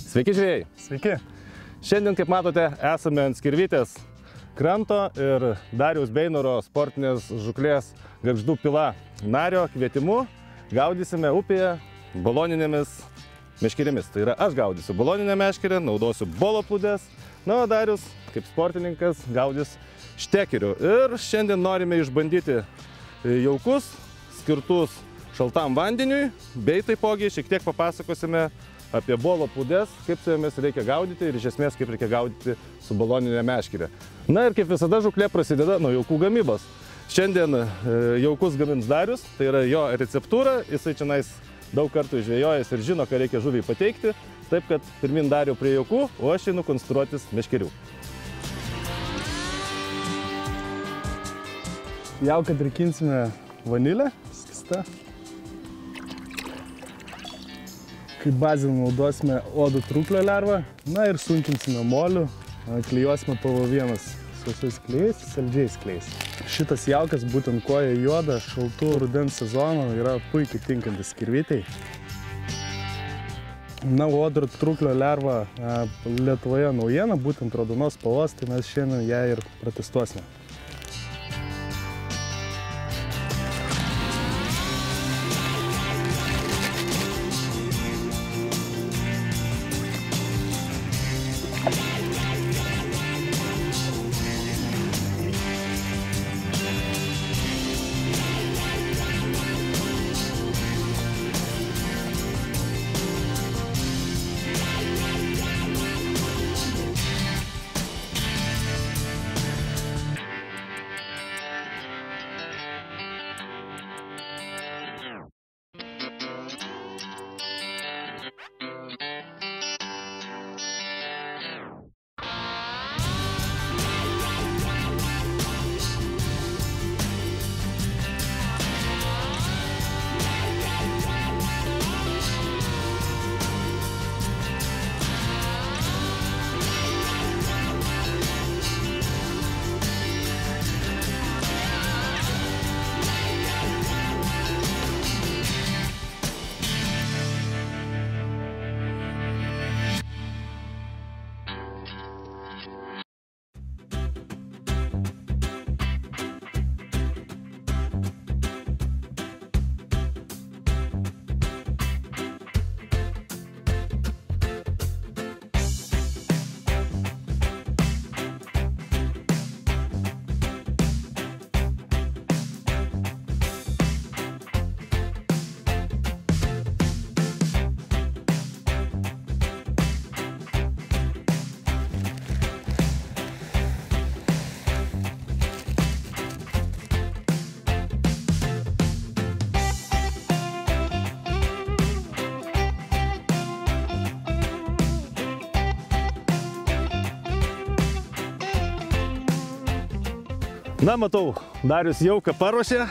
Sveiki žvejai! Sveiki! Šiandien, kaip matote, esame ant Skirvytės kranto ir Dariaus Beinoro sportinės žūklės Gargždų pila nario kvietimu gaudysime upėje baloninėmis meškerėmis. Tai yra, aš gaudysiu baloninę meškerę, naudosiu bolo plūdes, na, o Darius, kaip sportininkas, gaudys štekerių. Ir šiandien norime išbandyti jaukus, skirtus šaltam vandeniui, bei taipogi šiek tiek papasakosime apie bolo plūdes, kaip su jomis reikia gaudyti ir iš esmės kaip reikia gaudyti su baloninė meškerė. Na ir kaip visada žūklė prasideda nuo jaukų gamybos. Šiandien jaukus gamins Darius, tai yra jo receptūra, jisai čionais daug kartų žvejojęs ir žino, ką reikia žuviai pateikti, taip kad pirmin Dariau prie jaukų, o aš einu konstruotis meškerių. Jauką drikinsime vanilę, skista. Kaip bazinį naudosime uodų truklio lervą, na ir sunkinsime molių, klijuosime PV1 sausais klijais, saldžiais klijais. Šitas jaukas, būtent koja juoda, šaltų rudens sezono, yra puikiai tinkantis skirvytei. Na, uodų truklio lerva Lietuvoje naujiena, būtent raudonos spalvos, tai mes šiandien ją ir protestuosime. Na, matau, Darius jauką paruošė,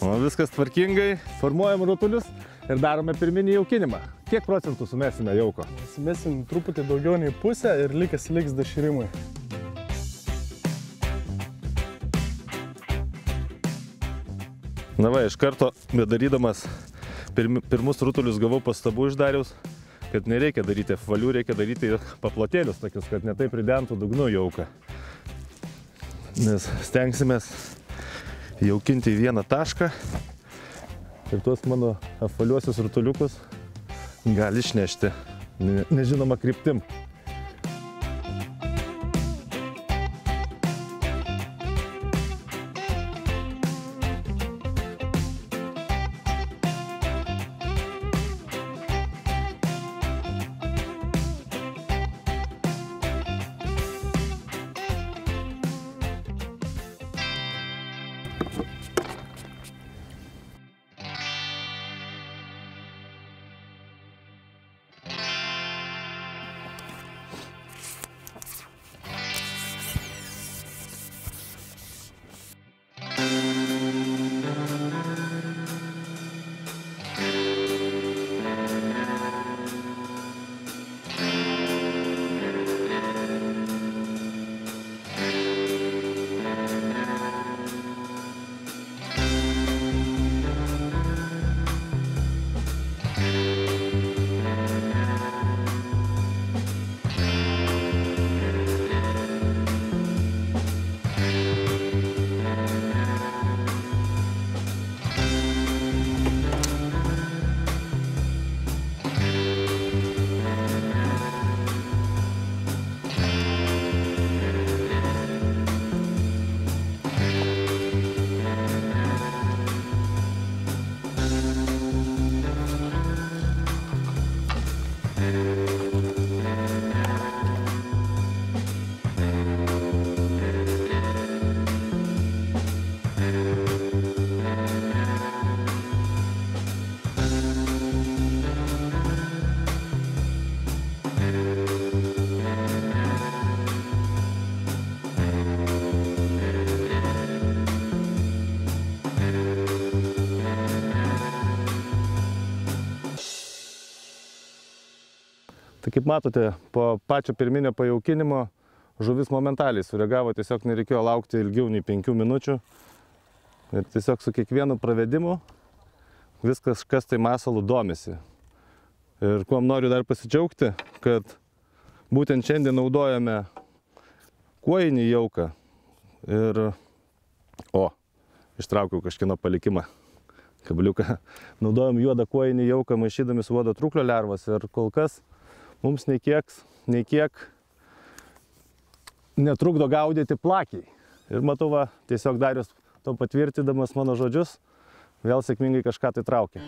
o viskas tvarkingai, formuojam rutulius ir darome pirminį jaukinimą. Kiek procentų sumesime jauko? Sumesim truputį daugiau nei pusę ir liks daširimui. Na va, iš karto bedarydamas pirmus rutulius gavau pastabų iš Dariaus, kad nereikia daryti apvalių, reikia daryti paplotėlius tokius, kad ne taip pridentų dugnu jauką. Nes stengsimės jaukinti į vieną tašką ir tuos mano apvaliuosius rutuliukus gali išnešti nežinoma kryptim. Tai kaip matote, po pačio pirminio pajaukinimo žuvis momentaliai sureagavo, tiesiog nereikėjo laukti ilgiau nei 5 minučių. Ir tiesiog su kiekvienu pravedimu viskas kas tai masalu domisi. Ir kuom noriu dar pasidžiaugti, kad būtent šiandien naudojame kuojinį jauką. Ir, ištraukiau kažkieno palikimą, kabliuką. Naudojam juodą kuojinį jauką maišydami su uodo truklio lervas. Ir kol kas mums nei kiek netrukdo gaudyti plakiai. Ir matau, tiesiog Darius to patvirtindamas mano žodžius, vėl sėkmingai kažką tai traukia.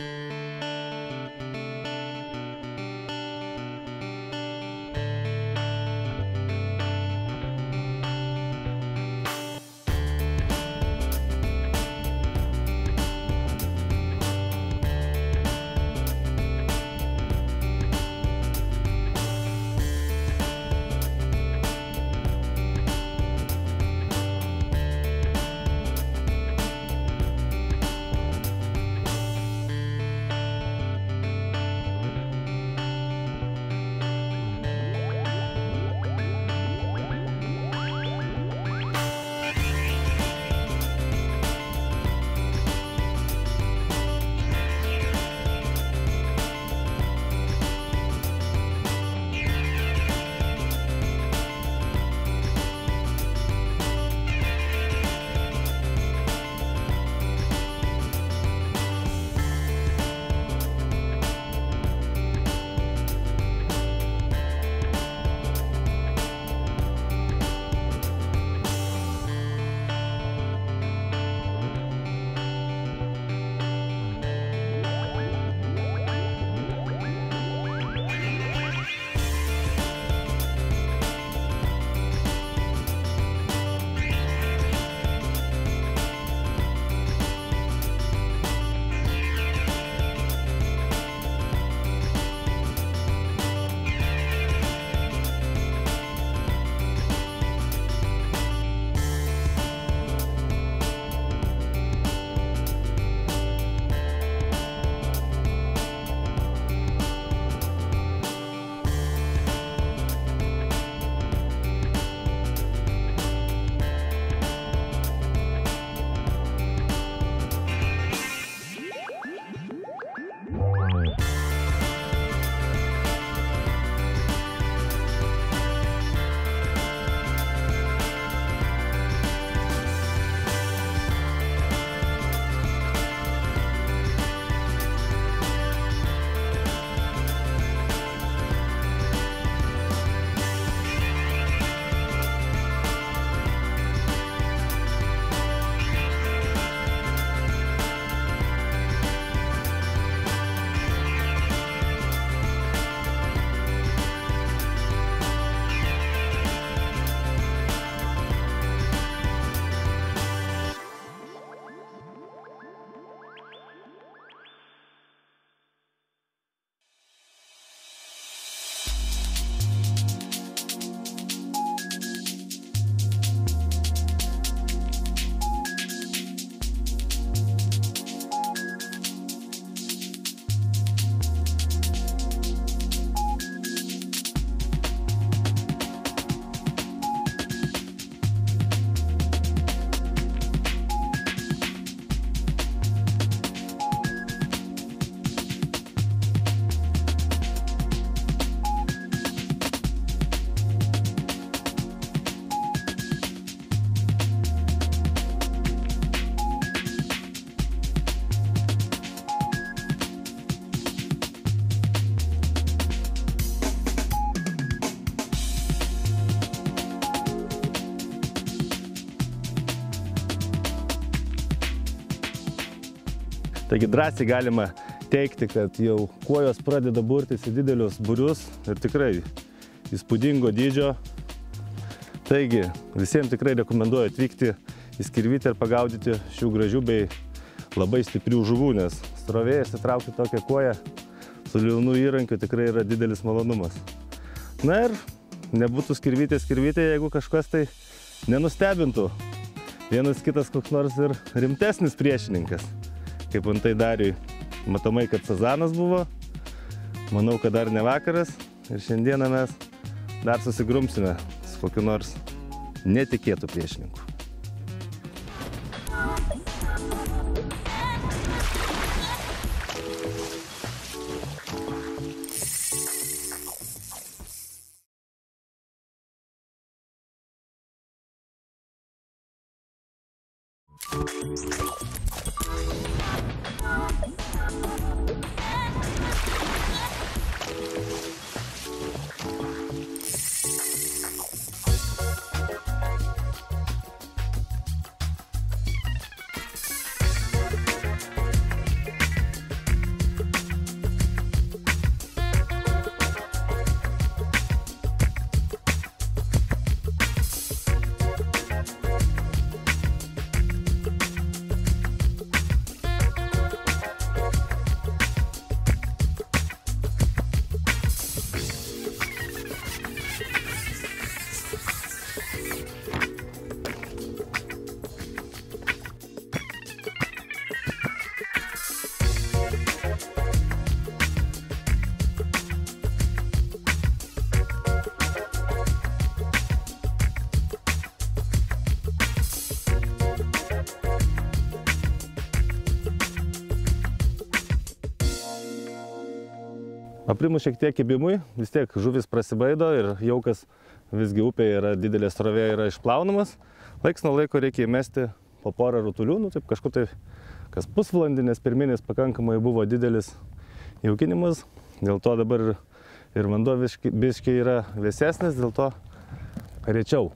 Taigi drąsiai galima teigti, kad jau kuojos pradeda burtis į didelius būrius ir tikrai įspūdingo dydžio. Taigi visiems tikrai rekomenduoju atvykti į Skirvytę ir pagaudyti šių gražių bei labai stiprių žuvų, nes srovėje įsitraukti tokią kuoją su liaunu įrankiu tikrai yra didelis malonumas. Na ir nebūtų Skirvytė, jeigu kažkas tai nenustebintų. Vienas kitas koks nors ir rimtesnis priešininkas. Kaip antai Dariui matomai, kad sazanas buvo. Manau, kad dar ne vakaras. ir šiandieną mes dar susigrumsime su kokiu nors netikėtų priešininku. Aprimus šiek tiek kibimui, vis tiek žuvis prasibaido ir jaukas visgi upėje yra didelė srovė, yra išplaunamas. Laiks nuo laiko reikia įmesti po porą rutulių, taip kažkur tai kas pusvalandį, nes pirminis pakankamai buvo didelis jaukinimas. Dėl to dabar ir vanduo biškiai yra vėsesnis, dėl to rečiau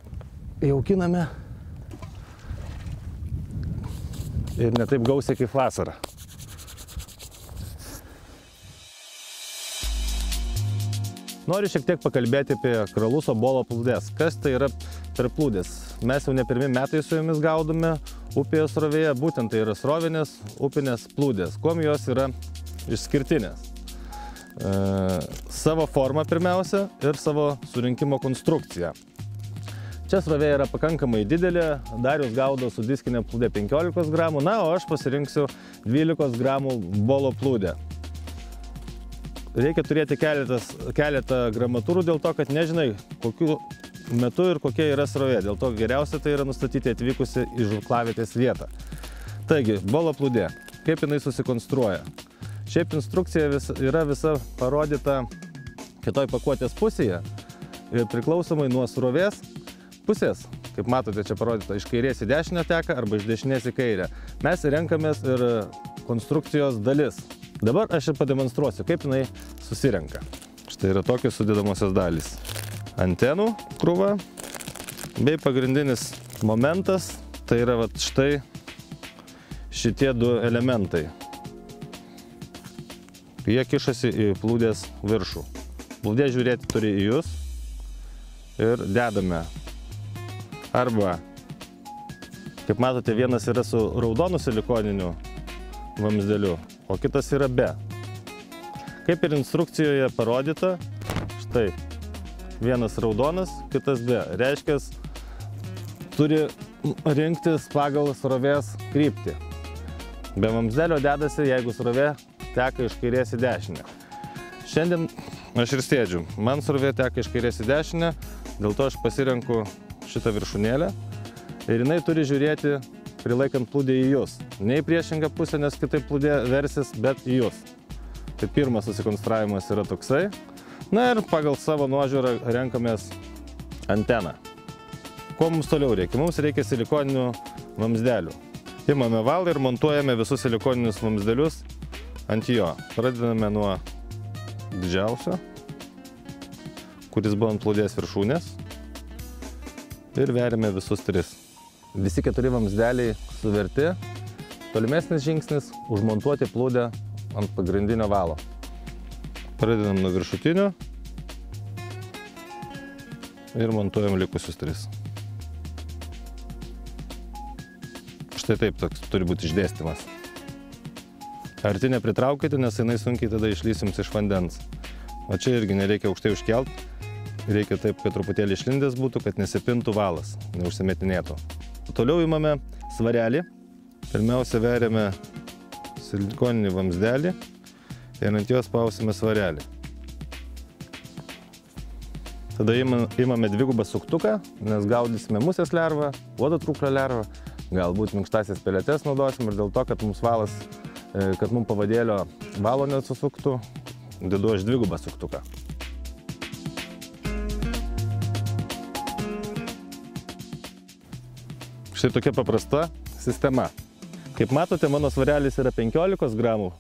jaukiname ir ne taip gausiai kaip vasarą. Noriu šiek tiek pakalbėti apie Kraluso bolo plūdes. Kas tai yra per plūdės? Mes jau ne pirmi metai su jomis gaudome upėje srovėje, būtent tai yra srovinės upinės plūdės. Kuom jos yra išskirtinės? Savo formą pirmiausia ir savo surinkimo konstrukciją. Čia srovė yra pakankamai didelė, Darius gaudo su diskinė plūdė 15 gramų, na, o aš pasirinksiu 12 gramų bolo plūdę. Reikia turėti keletą gramatūrų dėl to, kad nežinai, kokiu metu ir kokia yra srovė. Dėl to geriausia tai yra nustatyti atvykusi į žuklavietės vietą. Taigi, bolo plūdė. Kaip jinai susikonstruoja? Šiaip instrukcija yra visa parodyta kitoj pakuotės pusėje ir priklausomai nuo srovės pusės, kaip matote, čia parodyta, iš kairės į dešinę teka arba iš dešinės į kairę. Mes renkamės ir konstrukcijos dalis. Dabar aš ir pademonstruosiu, kaip jinai susirenka. Štai yra tokios sudedamosios dalys. Antenų krūva bei pagrindinis momentas, tai yra vat štai šitie du elementai. Jie kišasi į plūdės viršų. Plūdė žiūrėti turi į jūs ir dedame. Arba, kaip matote, vienas yra su raudonu silikoniniu vamzdeliu, o kitas yra be. Kaip ir instrukcijoje parodyta, štai, vienas raudonas, kitas be. Reiškia, turi rinktis pagal srovės kryptį. Be vamzdelio dedasi, jeigu srovė teka iš kairės į dešinę. Šiandien aš ir sėdžiu. Man srovė teka iš kairės į dešinę, dėl to aš pasirenku šitą viršūnėlę ir jinai turi žiūrėti prilaikant plūdį į jūs. Ne į priešingą pusę, nes kitaip plūdė versis, bet į jūs. Tai pirmas susikonstravimas yra toksai. Na ir pagal savo nuožiūrą renkamės anteną. Ko mums toliau reikia? Mums reikia silikoninių vamzdelių. Imame valą ir montuojame visus silikoninius vamzdelius ant jo. Pradedame nuo didžiausio, kuris buvo ant plūdės viršūnės. Ir veriame visus tris. Visi 4 vamzdeliai suverti. Tolimesnis žingsnis – užmontuoti plūdę ant pagrindinio valo. Pradedam nuo viršutinio ir montuojam likusius 3. Štai taip toks turi būti išdėstymas. Arti nepritraukite, nes jinai sunkiai tada išlys jums iš vandens. O čia irgi nereikia aukštai užkelt. Reikia taip, kad truputėlį išlindęs būtų, kad nesipintų valas, neužsimetinėtų. Toliau imame svarelį. Pirmiausia, veriame silikoninį vamzdelį ir ant jos spausime svarelį. Tada imame dvigubą suktuką, nes gaudysime musės lervą, uodo truklio lervą, galbūt minkštasias peletes naudosim ir dėl to, kad mums valas, kad mums pavadėlio valo nesusuktų, dedu aš dvigubą suktuką. Štai tokia paprasta sistema. Kaip matote, mano svarelis yra 15 gramų,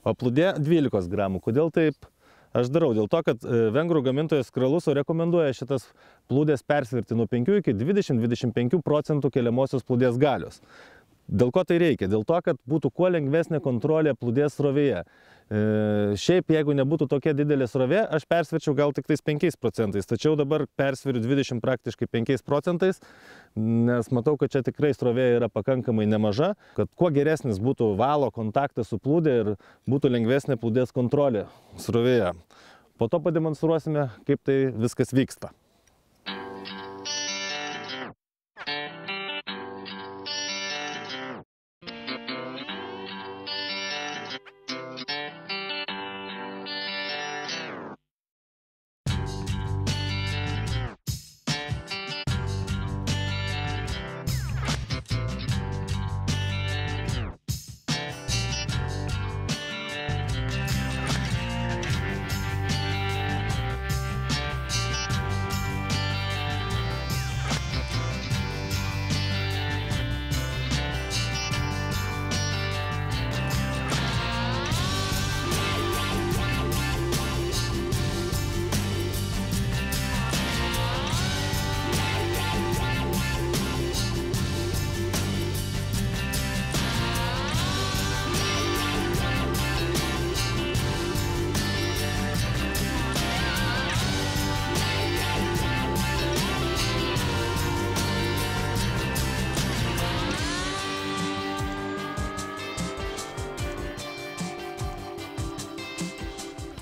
o plūdė 12 gramų. Kodėl taip aš darau? Dėl to, kad vengrų gamintojas Kraluso rekomenduoja šitas plūdės persvirti nuo 5 iki 20-25% keliamosios plūdės galios. Dėl ko tai reikia? Dėl to, kad būtų kuo lengvesnė kontrolė plūdės srovėje. Šiaip, jeigu nebūtų tokia didelė srovė, aš persvirčiau gal tik tais 5%, tačiau dabar persviriu 20 praktiškai 5%, nes matau, kad čia tikrai srovė yra pakankamai nemaža, kad kuo geresnis būtų valo kontaktas su plūdė ir būtų lengvesnė plūdės kontrolė srovėje. Po to pademonstruosime, kaip tai viskas vyksta.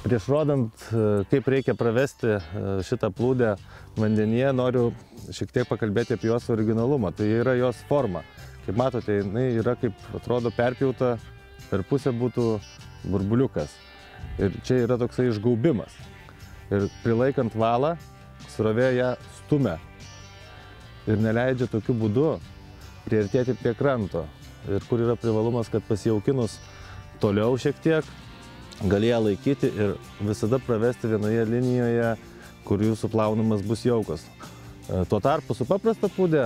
Prieš rodant, kaip reikia pravesti šitą plūdę vandenyje, noriu šiek tiek pakalbėti apie jos originalumą. Tai yra jos forma. Kaip matote, jinai yra, kaip atrodo, perpjauta, per pusę būtų burbuliukas. Ir čia yra toksai išgaubimas. Ir prilaikant valą, srovė ją stumia. Ir neleidžia tokiu būdu priartėti prie kranto. Ir kur yra privalumas, kad pasijaukinus toliau šiek tiek, gali ją laikyti ir visada pravesti vienoje linijoje, kur jūsų plaunamas bus jaukas. Tuo tarpu su paprasta plūdė,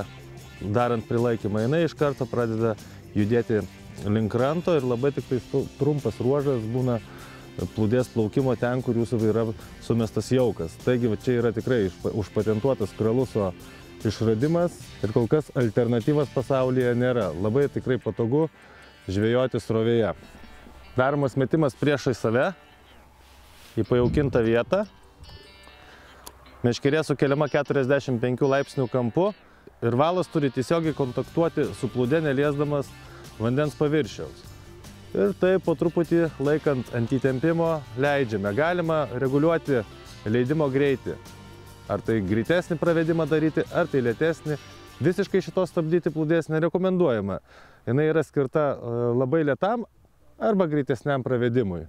darant prilaikymą, jinai iš karto pradeda judėti link kranto ir labai tik tai trumpas ruožas būna plūdės plaukimo ten, kur jūsų yra sumestas jaukas. Taigi čia yra tikrai užpatentuotas Kraluso išradimas ir kol kas alternatyvas pasaulyje nėra. Labai tikrai patogu žvejoti srovėje. Daromas metimas priešai save į pajaukintą vietą. Meškerė sukeliama 45 laipsnių kampu ir valas turi tiesiogiai kontaktuoti su plūdė, neliesdamas vandens paviršiaus. Ir tai po truputį laikant ant įtempimo leidžiame. Galima reguliuoti leidimo greitį. Ar tai greitesnį pravedimą daryti, ar tai lėtesnį. Visiškai šitos stabdyti plūdės nerekomenduojama. Jinai yra skirta labai lėtam arba greitesniam pravedimui.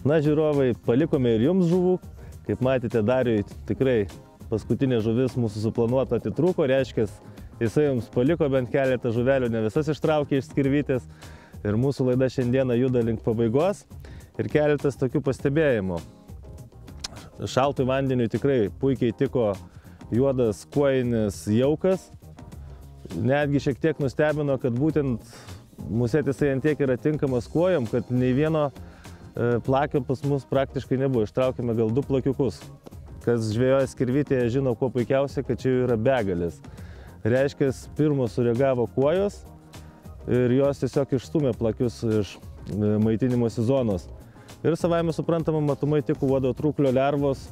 Na, žiūrovai, palikome ir jums žuvų. Kaip matėte, Dariui tikrai paskutinė žuvis mūsų suplanuota atitrūko, reiškia, jisai jums paliko bent keletą žuvelių, ne visas ištraukė iš skirvytės. Ir mūsų laida šiandieną juda link pabaigos. Ir keletas tokių pastebėjimų. Šaltui vandeniui tikrai puikiai tiko juodas kuojinis jaukas. Netgi šiek tiek nustebino, kad būtent musėtis ant tiek yra tinkamas kuojom, kad nei vieno plakio pas mus praktiškai nebuvo. Ištraukėme gal 2 plakiukus. Kas žvejoja skirvytėje žino kuo puikiausia, kad čia yra begalės. Reiškia, pirmos sureagavo kuojos ir jos tiesiog išstumė plakius iš maitinimosi zonos. Ir savaime suprantama, matomai tiko uodo truklio lervos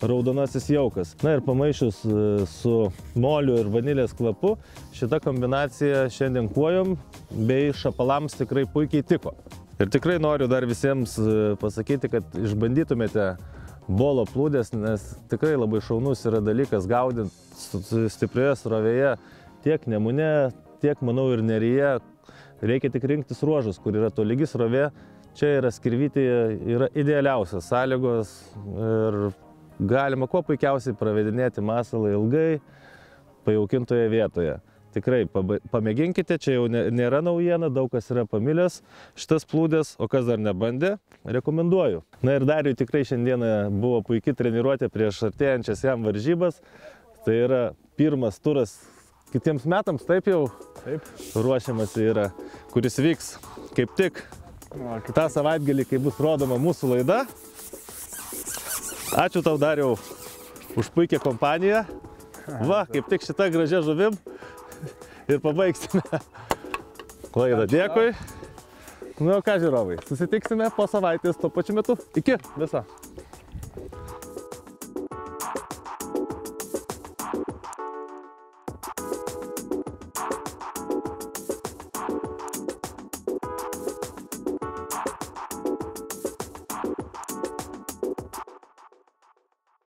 raudonasis jaukas. Na ir pamaišius su moliu ir vanilės kvapu, šita kombinacija šiandien kuojom bei šapalams tikrai puikiai tiko. Ir tikrai noriu dar visiems pasakyti, kad išbandytumėte bolo plūdės, nes tikrai labai šaunus yra dalykas gaudinti stiprioje srovėje tiek Nemune, tiek, manau, ir Neryje. Reikia tik rinktis ruožus, kur yra tolygi srovė. Čia yra skirvytėje, yra idealiausios sąlygos ir galima kuo puikiausiai pravedinėti masalą ilgai pajaukintoje vietoje. Tikrai pamėginkite, čia jau nėra naujiena, daug kas yra pamilęs šitas plūdės, o kas dar nebandė, rekomenduoju. Na ir Dariui tikrai šiandieną buvo puikiai treniruotė prieš artėjančias jam varžybas. Tai yra pirmas turas kitiems metams, taip jau ruošiamasi yra, kuris vyks kaip tik tą savaitgalį, kai bus rodoma mūsų laida. Ačiū tau, Dariau, už puikią kompaniją. Va, kaip tik šitą gražią žuvim ir pabaigsime laidą. Dėkui. Nu, ką žiūrovai, susitiksime po savaitės tuo pačiu metu. Iki, viso.